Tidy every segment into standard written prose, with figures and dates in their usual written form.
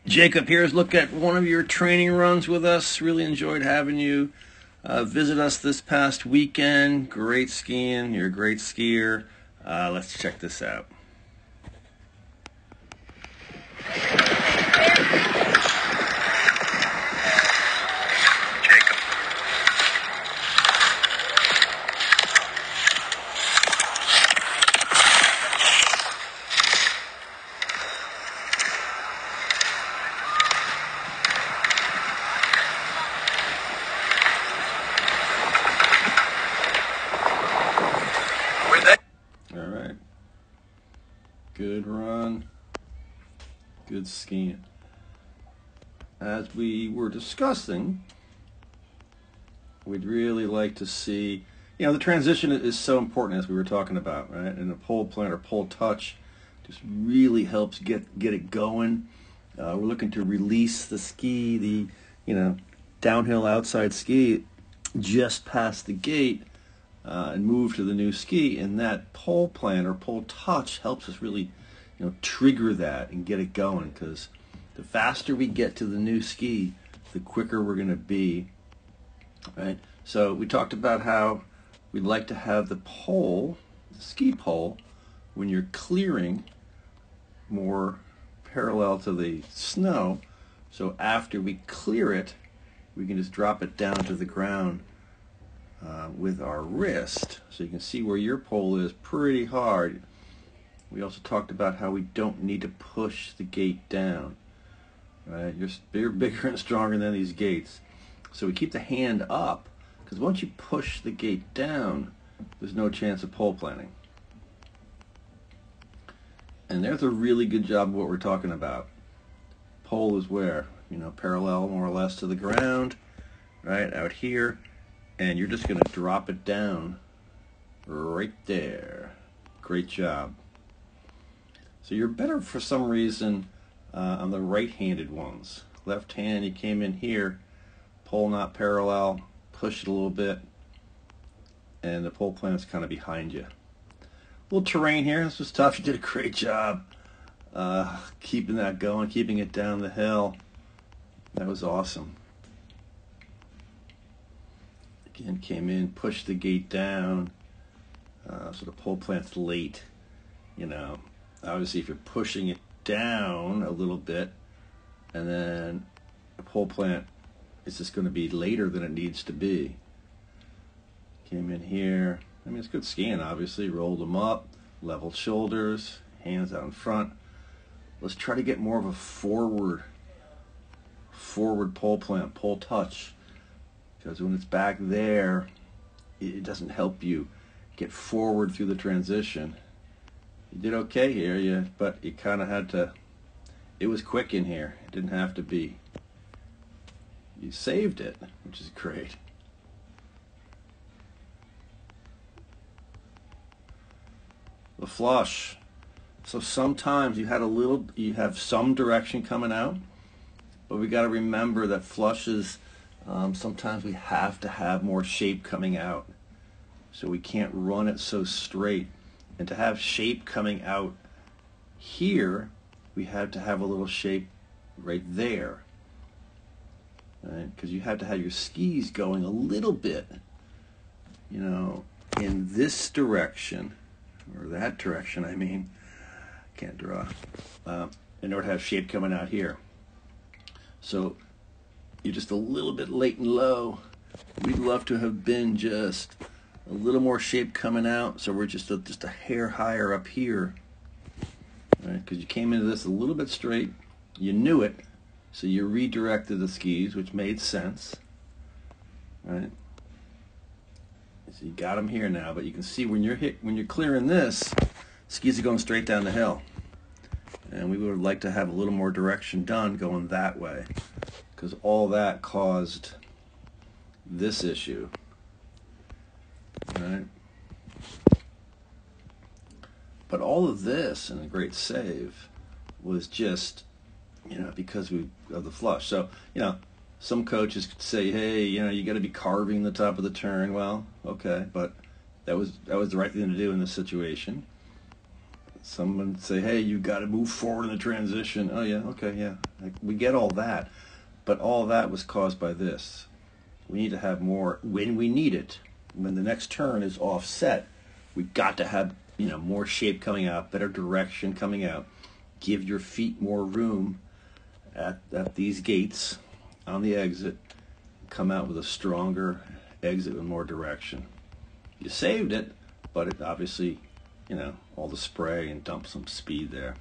Jacob, here's a look at one of your training runs with us. Really enjoyed having you visit us this past weekend. Great skiing. You're a great skier. Let's check this out. All right. Good run. Good skiing. As we were discussing, we'd really like to see, the transition is so important, as we were talking about, right? And the pole plant or pole touch just really helps get it going. We're looking to release the ski, the downhill outside ski just past the gate and move to the new ski, and that pole plant or pole touch helps us really trigger that and get it going, because the faster we get to the new ski, the quicker we're going to be, right? So we talked about how we'd like to have the pole, the ski pole, when you're clearing, more parallel to the snow, so after we clear it, we can just drop it down to the ground with our wrist, so you can see where your pole is pretty hard. We also talked about how we don't need to push the gate down, right? You're bigger and stronger than these gates, so we keep the hand up, because once you push the gate down, there's no chance of pole planting. And there's a really good job of what we're talking about. Pole is where, parallel more or less to the ground, right out here, and you're just going to drop it down right there. Great job. So you're better for some reason on the right-handed ones. Left hand, you came in here, pole not parallel, push it a little bit, and the pole plant's kind of behind you. A little terrain here. This was tough. You did a great job keeping that going, keeping it down the hill. That was awesome. Again, came in, pushed the gate down, so the pole plant's late. Obviously if you're pushing it down a little bit, and then the pole plant is just going to be later than it needs to be. Came in here. It's good skiing, obviously. Rolled them up, leveled shoulders, hands out in front. Let's try to get more of a forward pole plant, pole touch. Because when it's back there, it doesn't help you get forward through the transition. You did okay here, but you kind of had to, it was quick in here. It didn't have to be. You saved it, which is great. The flush. So sometimes you have some direction coming out, but we got to remember that flushes, sometimes we have to have more shape coming out. So we can't run it so straight. And to have shape coming out here, we have to have a little shape right there. Right? Because you have to have your skis going a little bit, in this direction, or that direction, can't draw, in order to have shape coming out here. So you're just a little bit late and low. We'd love to have been just a little more shape coming out, so we're just a hair higher up here, right? Because you came into this a little bit straight, you knew it, so you redirected the skis, which made sense, right? So you got them here now, but you can see when you're clearing this, skis are going straight down the hill, and we would like to have a little more direction done going that way, because all that caused this issue. Right? But all of this, and a great save, was just, because of the flush. So, some coaches could say, hey, you got to be carving the top of the turn. Well, okay, but that was the right thing to do in this situation. Someone say, hey, you got to move forward in the transition. Oh yeah, okay, yeah. We get all that. But all that was caused by this. We need to have more when we need it. When the next turn is offset, we've got to have, more shape coming out, better direction coming out. Give your feet more room at these gates on the exit. Come out with a stronger exit with more direction. You saved it, but it obviously, all the spray and dump some speed there.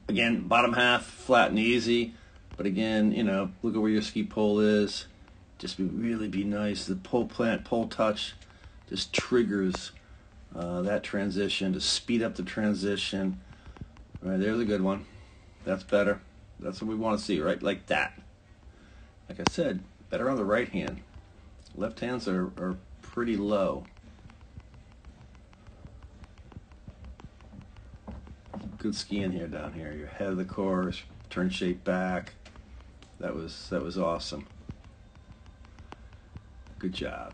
Again, bottom half, flat and easy. But again, look at where your ski pole is. Just really be nice. The pole touch just triggers that transition to speed up the transition. All right, there's a good one. That's better. That's what we want to see, right? Like that. Like I said, better on the right hand. Left hands are pretty low. Good skiing here down here. You're ahead of the course, turn shape back. That was awesome. Good job.